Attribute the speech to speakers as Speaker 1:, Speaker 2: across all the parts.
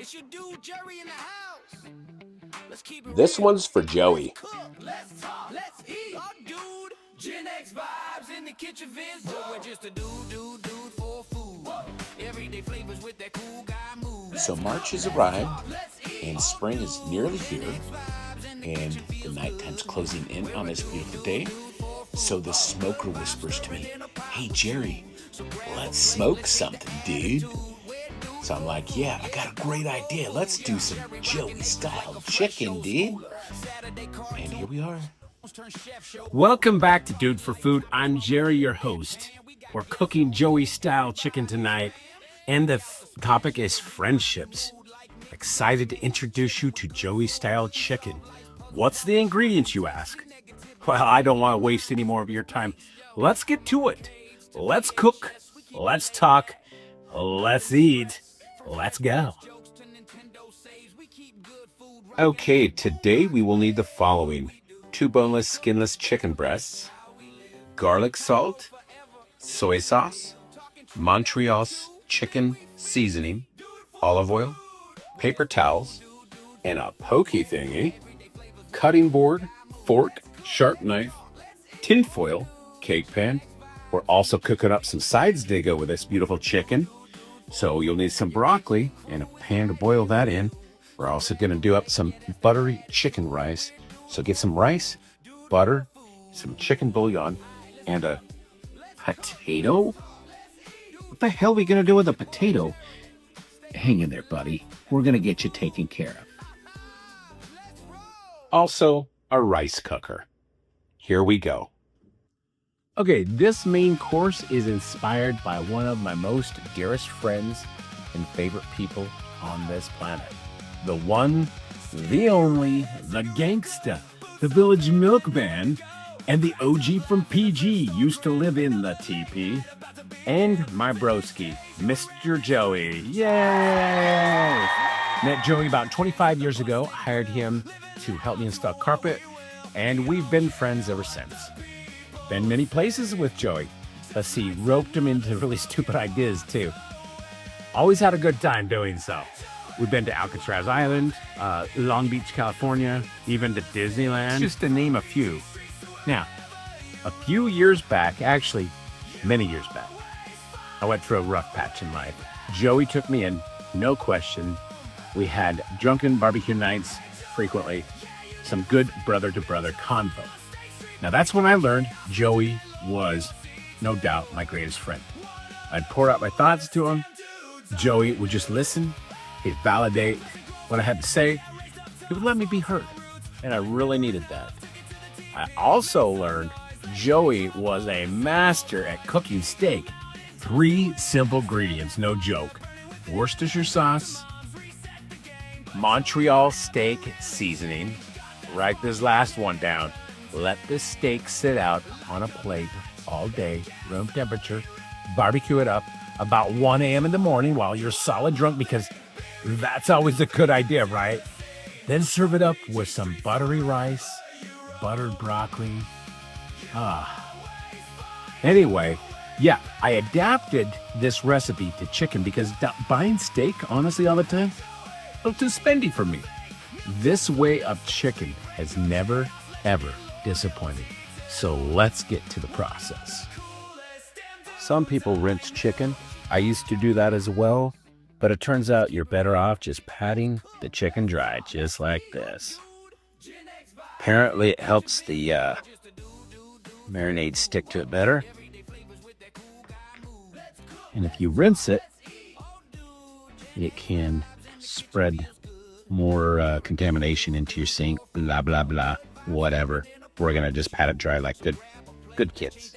Speaker 1: It's your dude Jerry in the house. Let's keep it
Speaker 2: This
Speaker 1: real.
Speaker 2: one's for Joey.
Speaker 1: Cook, let's talk, let's eat. Oh, dude, Gen X vibes in the kitchen, Vince. We're just a dude for food. Everyday flavors with that cool guy mood.
Speaker 2: So March has arrived, and spring is nearly here, and the nighttime's closing in on this beautiful day. So the smoker whispers to me, "Hey Jerry, let's smoke something, dude." So I'm like, "Yeah, I got a great idea. Let's do some Joey style chicken, dude." And here we are.
Speaker 3: Welcome back to Dude for Food. I'm Jerry, your host. We're cooking Joey style chicken tonight, and the topic is friendships. Excited to introduce you to Joey style chicken. What's the ingredients, you ask? Well, I don't want to waste any more of your time. Let's get to it. Let's cook. Let's talk. Let's eat. Let's go. Okay, today we will need the following: 2 boneless, skinless chicken breasts, garlic salt, soy sauce, Montreal's chicken seasoning, olive oil, paper towels, and a pokey thingy, cutting board, fork, sharp knife, tin foil, cake pan. We're also cooking up some sides to go with this beautiful chicken. So you'll need some broccoli and a pan to boil that in. We're also going to do up some buttery chicken rice. So get some rice, butter, some chicken bouillon, and a potato. What the hell are we going to do with a potato? Hang in there, buddy. We're going to get you taken care of. Also, a rice cooker. Here we go. Okay, this main course is inspired by one of my most dearest friends and favorite people on this planet. The one, the only, the gangsta, the Village Milkman, and the OG from PG used to live in the TP. And my broski, Mr. Joey. Yay! Met Joey about 25 years ago, hired him to help me install carpet, and we've been friends ever since. Been many places with Joey. Let's see, roped him into really stupid ideas too. Always had a good time doing so. We've been to Alcatraz Island, Long Beach, California, even to Disneyland, just to name a few. Now, a few years back, actually many years back, I went through a rough patch in life. Joey took me in, no question. We had drunken barbecue nights frequently, some good brother-to-brother convo. Now that's when I learned Joey was, no doubt, my greatest friend. I'd pour out my thoughts to him. Joey would just listen. He'd validate what I had to say. He would let me be heard. And I really needed that. I also learned Joey was a master at cooking steak. 3 simple ingredients, no joke: Worcestershire sauce, Montreal steak seasoning. Write this last one down. Let the steak sit out on a plate all day, room temperature. Barbecue it up about 1 a.m. in the morning while you're solid drunk, because that's always a good idea, right? Then serve it up with some buttery rice, buttered broccoli. Anyway, yeah, I adapted this recipe to chicken because buying steak, honestly, all the time, a little too spendy for me. This way of chicken has never, ever disappointed. So let's get to the process. Some people rinse chicken. I used to do that as well, but it turns out you're better off just patting the chicken dry, just like this. Apparently it helps the marinade stick to it better. And if you rinse it, it can spread more contamination into your sink, blah, blah, blah, whatever. We're going to just pat it dry like good kids.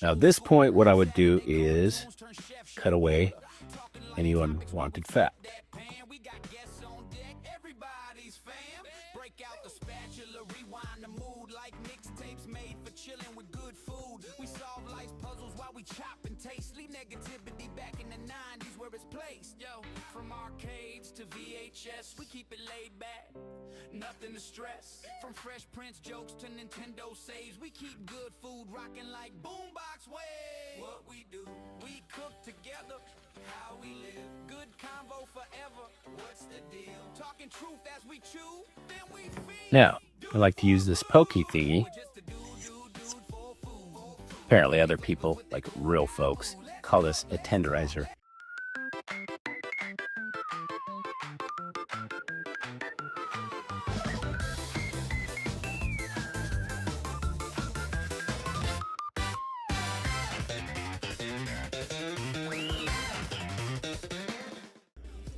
Speaker 3: Now, at this point, what I would do is cut away any unwanted fat.
Speaker 1: To VHS, we keep it laid back, nothing to stress. From Fresh Prince jokes to Nintendo saves, we keep good food rocking like boombox waves. What we do
Speaker 3: Now, I like to use this pokey thingy. Apparently other people, like real folks, call this a tenderizer.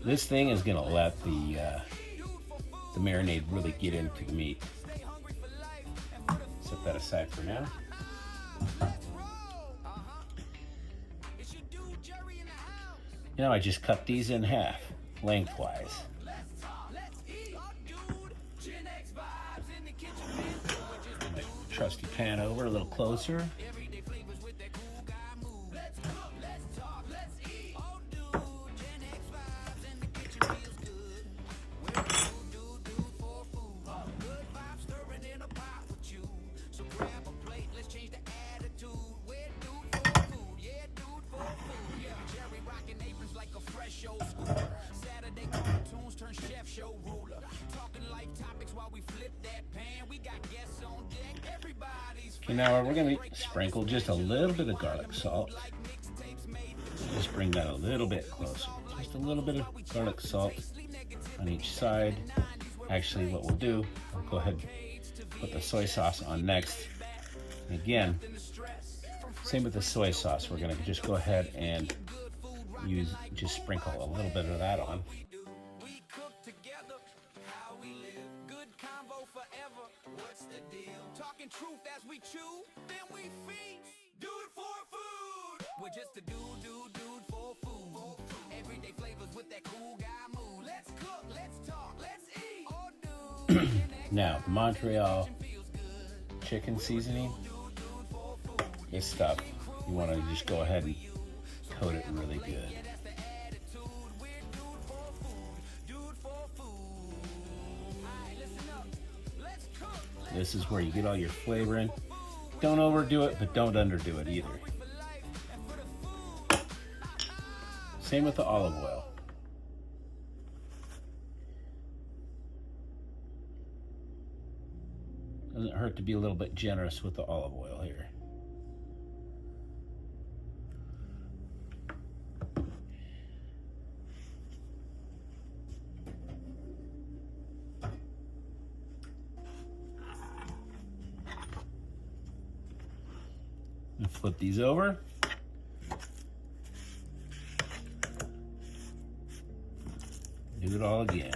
Speaker 3: This thing is gonna let the marinade really get into the meat. Set that aside for now. You know, I just cut these in half, lengthwise. My trusty pan over a little closer. Okay, now we're going to sprinkle just a little bit of garlic salt. Just bring that a little bit closer. Just a little bit of garlic salt on each side. Actually, what we'll do, I'll go ahead and put the soy sauce on next. And again, same with the soy sauce. We're going to just go ahead and just sprinkle a little bit of that on.
Speaker 1: Truth as we chew, then we feast. Do it for food. We're just a dude for food. Everyday flavors with that cool guy mood. Let's cook, let's talk, let's eat. Oh, dude.
Speaker 3: Now, the Montreal chicken seasoning. This stuff, you want to just go ahead and coat it really good. This is where you get all your flavor in. Don't overdo it, but don't underdo it either. Same with the olive oil. Doesn't hurt to be a little bit generous with the olive oil here. And flip these over. Do it all again.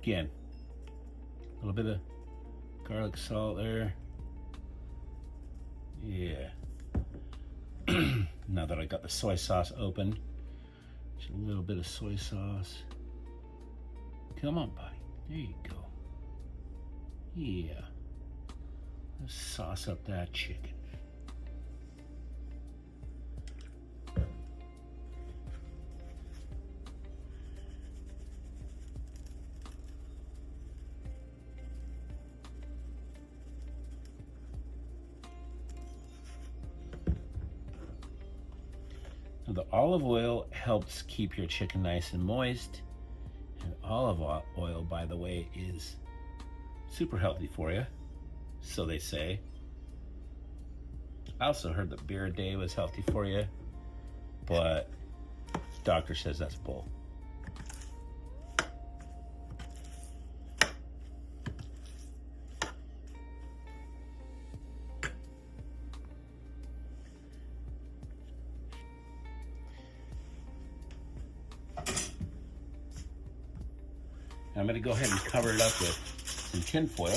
Speaker 3: Again, a little bit of garlic salt there. Yeah. Now that I got the soy sauce open, just a little bit of soy sauce. Come on, buddy. There you go. Yeah. Let's sauce up that chicken. Now the olive oil helps keep your chicken nice and moist. And olive oil, by the way, is super healthy for you, so they say. I also heard that beer a day was healthy for you, but the doctor says that's bull. I'm going to go ahead and cover it up with some tin foil.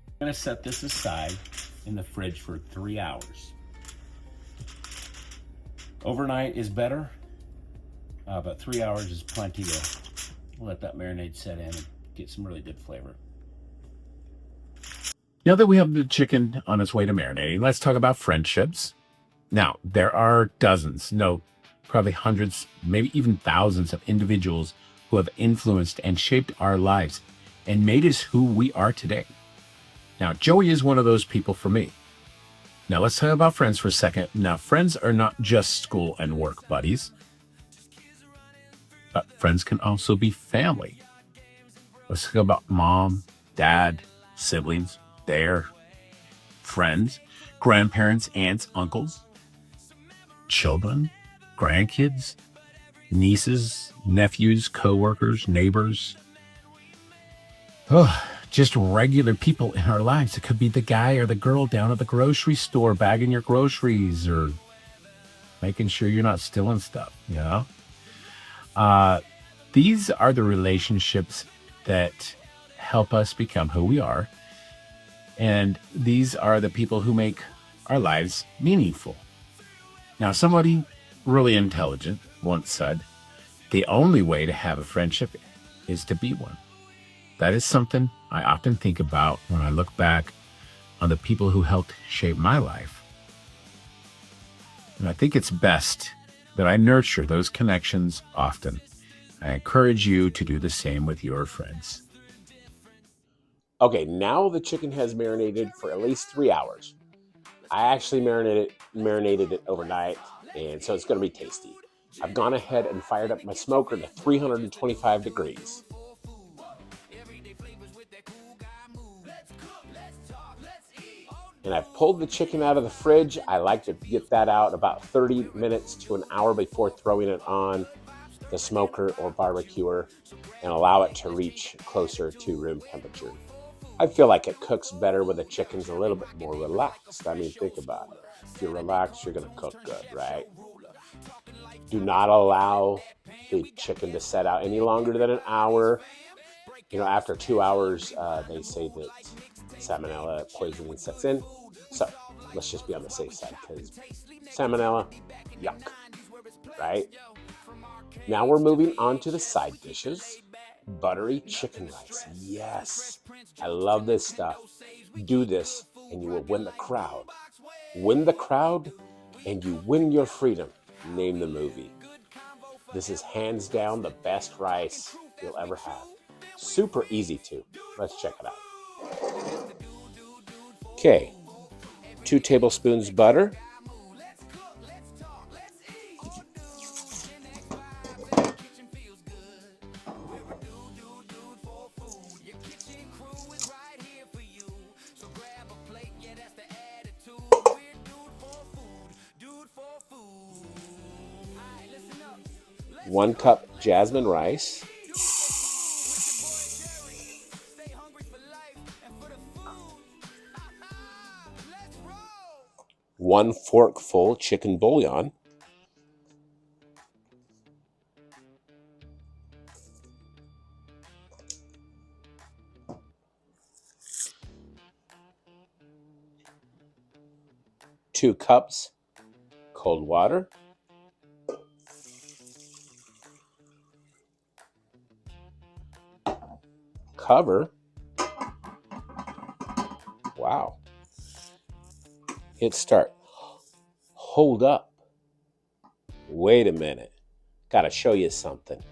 Speaker 3: I'm going to set this aside in the fridge for 3 hours. Overnight is better, but 3 hours is plenty to let that marinade set in and get some really good flavor. Now that we have the chicken on its way to marinating, let's talk about friendships. Now, there are dozens, no, probably hundreds, maybe even thousands of individuals who have influenced and shaped our lives and made us who we are today. Now, Joey is one of those people for me. Now, let's talk about friends for a second. Now, friends are not just school and work buddies, but friends can also be family. Let's talk about mom, dad, siblings, their friends, grandparents, aunts, uncles, children, grandkids, nieces, nephews, coworkers, neighbors. Oh, just regular people in our lives. It could be the guy or the girl down at the grocery store bagging your groceries or making sure you're not stealing stuff, you know? These are the relationships that help us become who we are. And these are the people who make our lives meaningful. Now, somebody really intelligent once said, the only way to have a friendship is to be one. That is something I often think about when I look back on the people who helped shape my life. And I think it's best that I nurture those connections often. I encourage you to do the same with your friends.
Speaker 2: Okay, now the chicken has marinated for at least 3 hours. I actually marinated it overnight, and so it's going to be tasty. I've gone ahead and fired up my smoker to 325 degrees. And I've pulled the chicken out of the fridge. I like to get that out about 30 minutes to an hour before throwing it on the smoker or barbecuer and allow it to reach closer to room temperature. I feel like it cooks better when the chicken's a little bit more relaxed. I mean, think about it. If you're relaxed, you're going to cook good, right? Do not allow the chicken to set out any longer than an hour. You know, after 2 hours, they say that salmonella poisoning sets in. So let's just be on the safe side because salmonella, yuck, right? Now we're moving on to the side dishes. Buttery chicken rice. Yes, I love this stuff. Do this and you will win the crowd. Win the crowd and you win your freedom. Name the movie. This is hands down the best rice you'll ever have. Super easy too. Let's check it out. Okay, 2 tablespoons butter. 1 cup jasmine rice. 1 forkful chicken bouillon. 2 cups cold water. Cover. Wow. Hit start. Hold up. Wait a minute. Gotta show you something.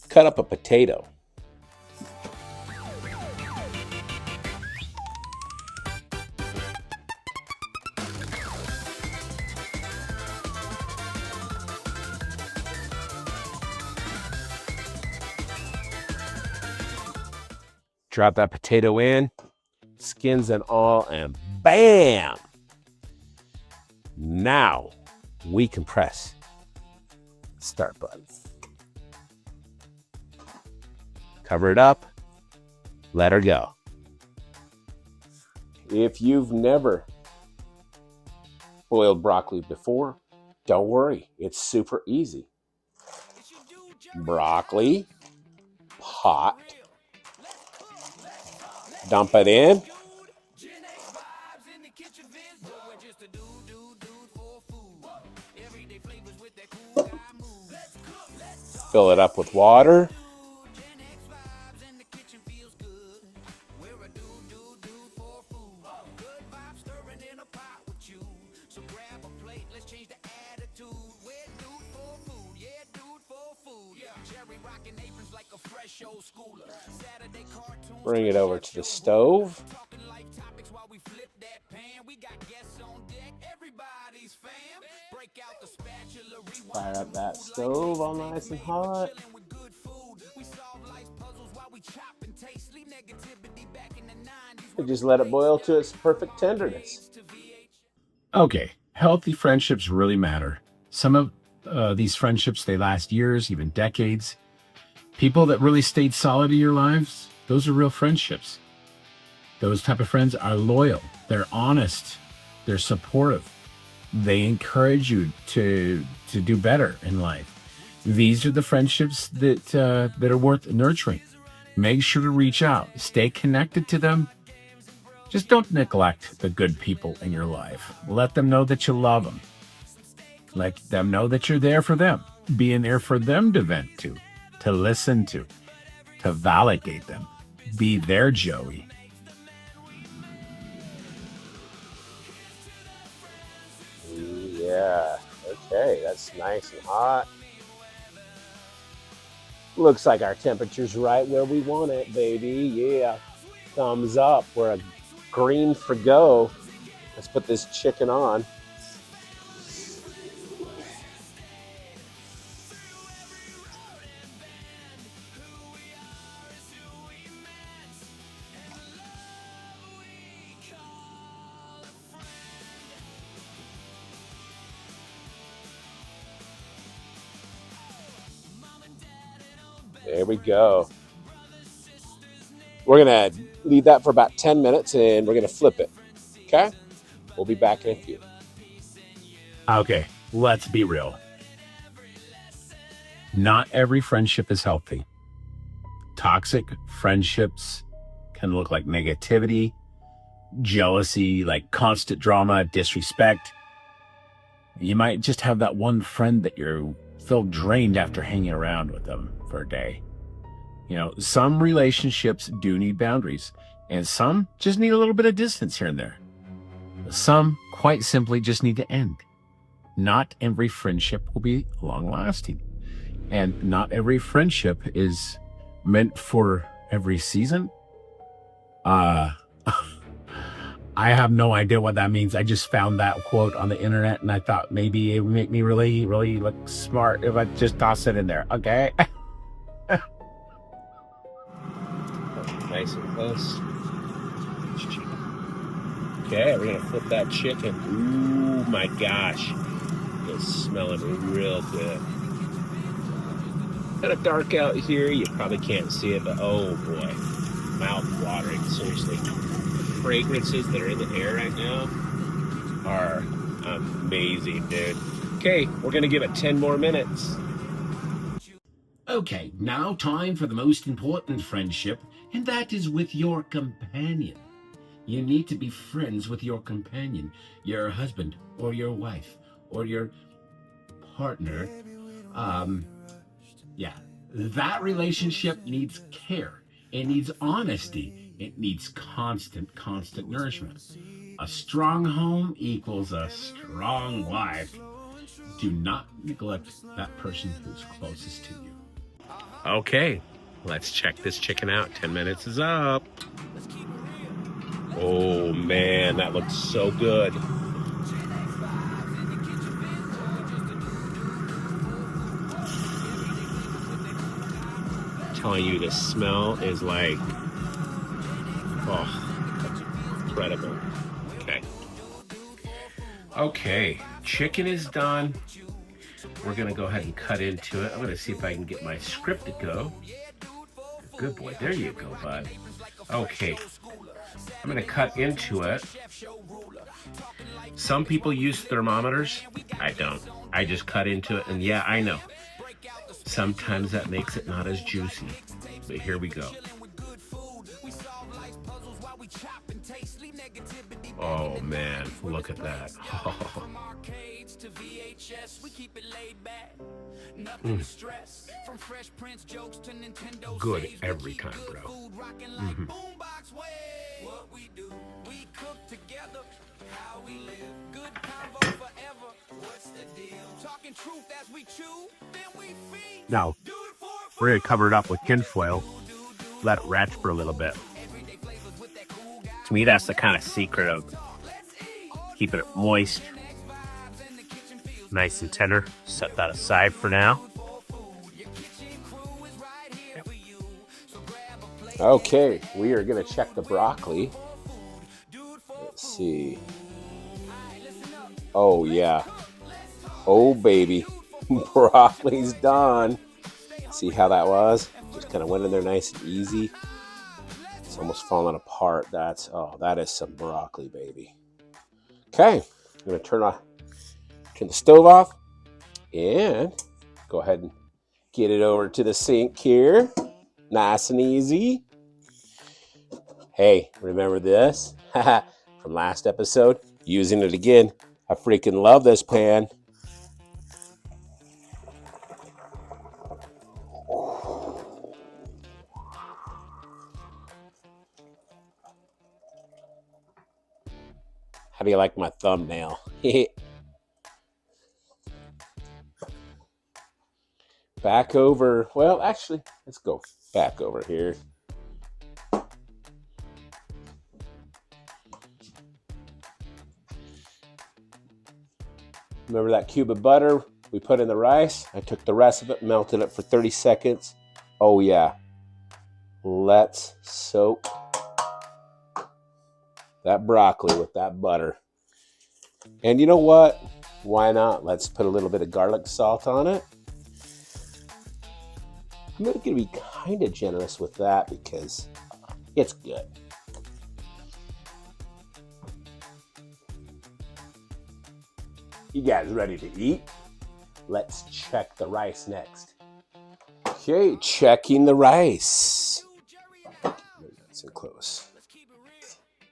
Speaker 2: Cut up a potato. Drop that potato in, skins and all, and bam! Now we can press start button. Cover it up, let her go. If you've never boiled broccoli before, don't worry, it's super easy. Broccoli, pot, dump it in.
Speaker 3: Fill it up with water. Bring it over to the stove. Fire up that stove all nice and hot. And just let it boil to its perfect tenderness. Okay, healthy friendships really matter. Some of these friendships, they last years, even decades. People that really stayed solid in your lives, those are real friendships. Those type of friends are loyal. They're honest. They're supportive. They encourage you to do better in life. These are the friendships that are worth nurturing. Make sure to reach out. Stay connected to them. Just don't neglect the good people in your life. Let them know that you love them. Let them know that you're there for them. Being there for them to vent to listen to validate them. Be their Joey. Yeah, okay, that's nice and hot. Looks like our temperature's right where we want it, baby. Yeah, thumbs up. We're green for go. Let's put this chicken on. There we go. We're going to leave that for about 10 minutes and we're going to flip it. Okay? We'll be back in a few. Okay, let's be real. Not every friendship is healthy. Toxic friendships can look like negativity, jealousy, like constant drama, disrespect. You might just have that one friend that you feel drained after hanging around with them for a day. You know, some relationships do need boundaries, and some just need a little bit of distance here and there. Some quite simply just need to end. Not every friendship will be long-lasting, and not every friendship is meant for every season. I have no idea what that means. I just found that quote on the internet, and I thought maybe it would make me really, really look smart if I just toss it in there. Okay. Nice and close. Okay, we're gonna flip that chicken. Ooh, my gosh. It's smelling real good. Kind of dark out here. You probably can't see it, but oh boy. Mouth watering, seriously. The fragrances that are in the air right now are amazing, dude. Okay, we're gonna give it 10 more minutes. Okay, now time for the most important friendship, and that is with your companion. You need to be friends with your companion, your husband or your wife or your partner. That relationship needs care. It needs honesty. It needs constant nourishment. A strong home equals a strong life. Do not neglect that person who's closest to you. Okay, let's check this chicken out. 10 minutes is up. Oh man, that looks so good. I'm telling you, the smell is like, oh, incredible. Okay, chicken is done. We're gonna go ahead and cut into it. I'm gonna see if I can get my script to go. Good boy, there you go, bud. Okay, I'm gonna cut into it. Some people use thermometers. I don't. I just cut into it, and yeah, I know. Sometimes that makes it not as juicy, but here we go. Oh man, look at that. Good every time, bro. Now, we're going to cover it up with tinfoil, let it rest for a little bit. To me, that's the kind of secret of keeping it moist, nice and tender. Set that aside for now.
Speaker 2: Okay, we are going to check the broccoli. Let's see. Oh, yeah. Oh, baby. Broccoli's done. See how that was? Just kind of went in there nice and easy. It's almost falling apart. That is some broccoli, baby. Okay, I'm going to turn the stove off and go ahead and get it over to the sink here. Nice and easy. Hey, remember this? From last episode? Using it again. I freaking love this pan. How do you like my thumbnail? Back over. Well, actually, let's go back over here. Remember that cube of butter we put in the rice? I took the rest of it, melted it for 30 seconds. Oh, yeah. Let's soak that broccoli with that butter. And you know what? Why not? Let's put a little bit of garlic salt on it. I'm going to be kind of generous with that because it's good. You guys ready to eat? Let's check the rice next. Okay, checking the rice. Nice and close.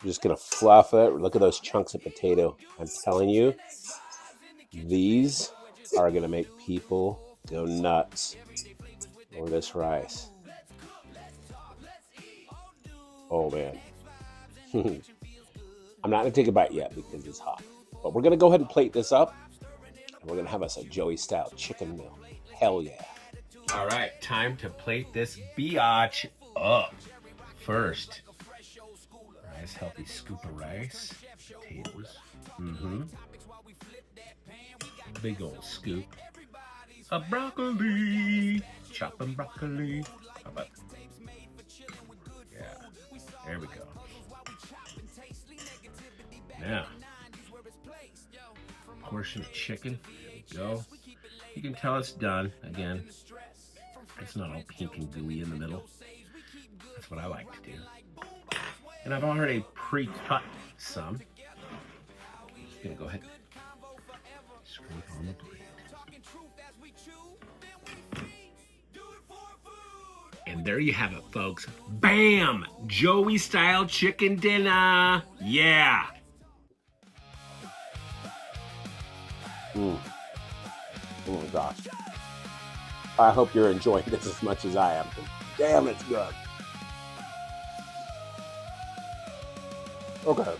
Speaker 2: I'm just going to fluff it. Look at those chunks of potato. I'm telling you, these are going to make people go nuts over this rice. Oh, man. I'm not going to take a bite yet because it's hot. But we're going to go ahead and plate this up. And we're going to have us a Joey-style chicken meal. Hell yeah.
Speaker 3: All right, time to plate this biatch up. First, nice healthy scoop of rice, potatoes. Big old scoop of broccoli. Chopping broccoli. How about that? Yeah, there we go. Now, portion of chicken. There we go. You can tell it's done. Again, it's not all pink and gooey in the middle. That's what I like to do. And I've already pre-cut some. I'm just gonna go ahead and scrape on the plate. And there you have it, folks. Bam! Joey-style chicken dinner. Yeah.
Speaker 2: Oh my gosh. I hope you're enjoying this as much as I am. Damn, it's good. Okay.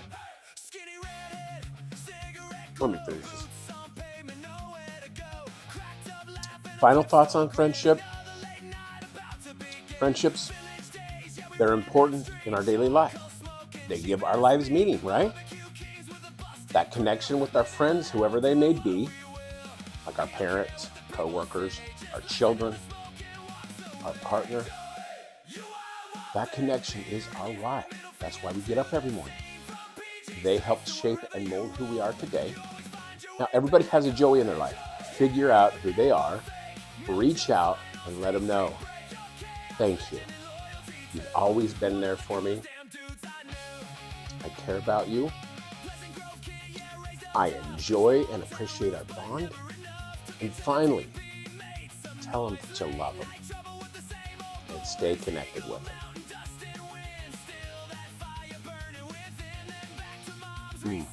Speaker 2: Let me finish this. Final thoughts on friendship. Friendships, they're important in our daily life. They give our lives meaning, right? That connection with our friends, whoever they may be, like our parents, co-workers, our children, our partner, that connection is our life. That's why we get up every morning. They helped shape and mold who we are today. Now, everybody has a Joey in their life. Figure out who they are, reach out, and let them know. Thank you. You've always been there for me. I care about you. I enjoy and appreciate our bond. And finally, tell them that you love them and stay connected with them.
Speaker 3: free.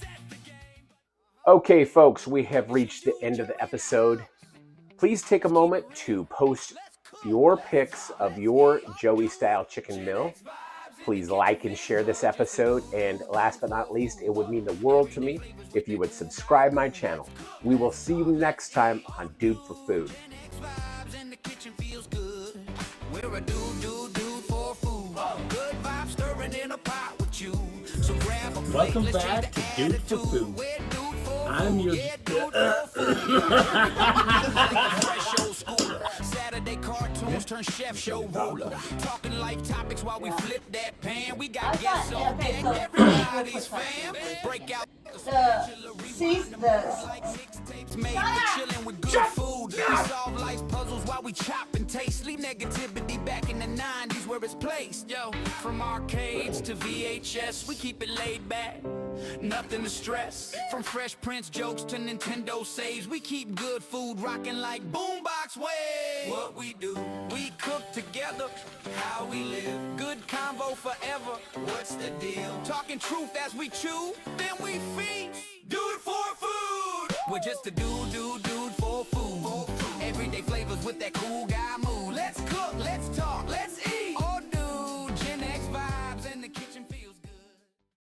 Speaker 4: Okay, folks, we have reached the end of the episode. Please take a moment to post your pics of your Joey style chicken meal. Please like and share this episode. And last but not least, it would mean the world to me if you would subscribe my channel. We will see you next time on Dude for Food.
Speaker 1: We're a dude for food. Good vibes stirring in a pot with you. So grab a plate,
Speaker 3: Welcome
Speaker 1: let's
Speaker 3: back
Speaker 1: change the
Speaker 3: to Dude for
Speaker 1: attitude.
Speaker 3: Food.
Speaker 1: We're dude for
Speaker 3: I'm
Speaker 1: food.
Speaker 3: your-
Speaker 1: Yeah, dude for food. Fresh old school. Saturday cartoons turn chef show ruler. Talking life topics while we flip that pan. We got guests on deck. Everybody's fam. Break out made for chilling with good food. We solve life's puzzles while we chop and taste. Leave negativity back in the 90s where it's placed. Yo, from arcades to VHS, we keep it laid back. Nothing to stress. From Fresh Prince jokes to Nintendo saves, we keep good food rocking like boombox waves. What we do, we cook together. How we live, good convo forever. What's the deal? Talking truth as we chew, then we feast. Do it for food. We're just a dude for food. Everyday flavors with that cool guy mood. Let's cook, let's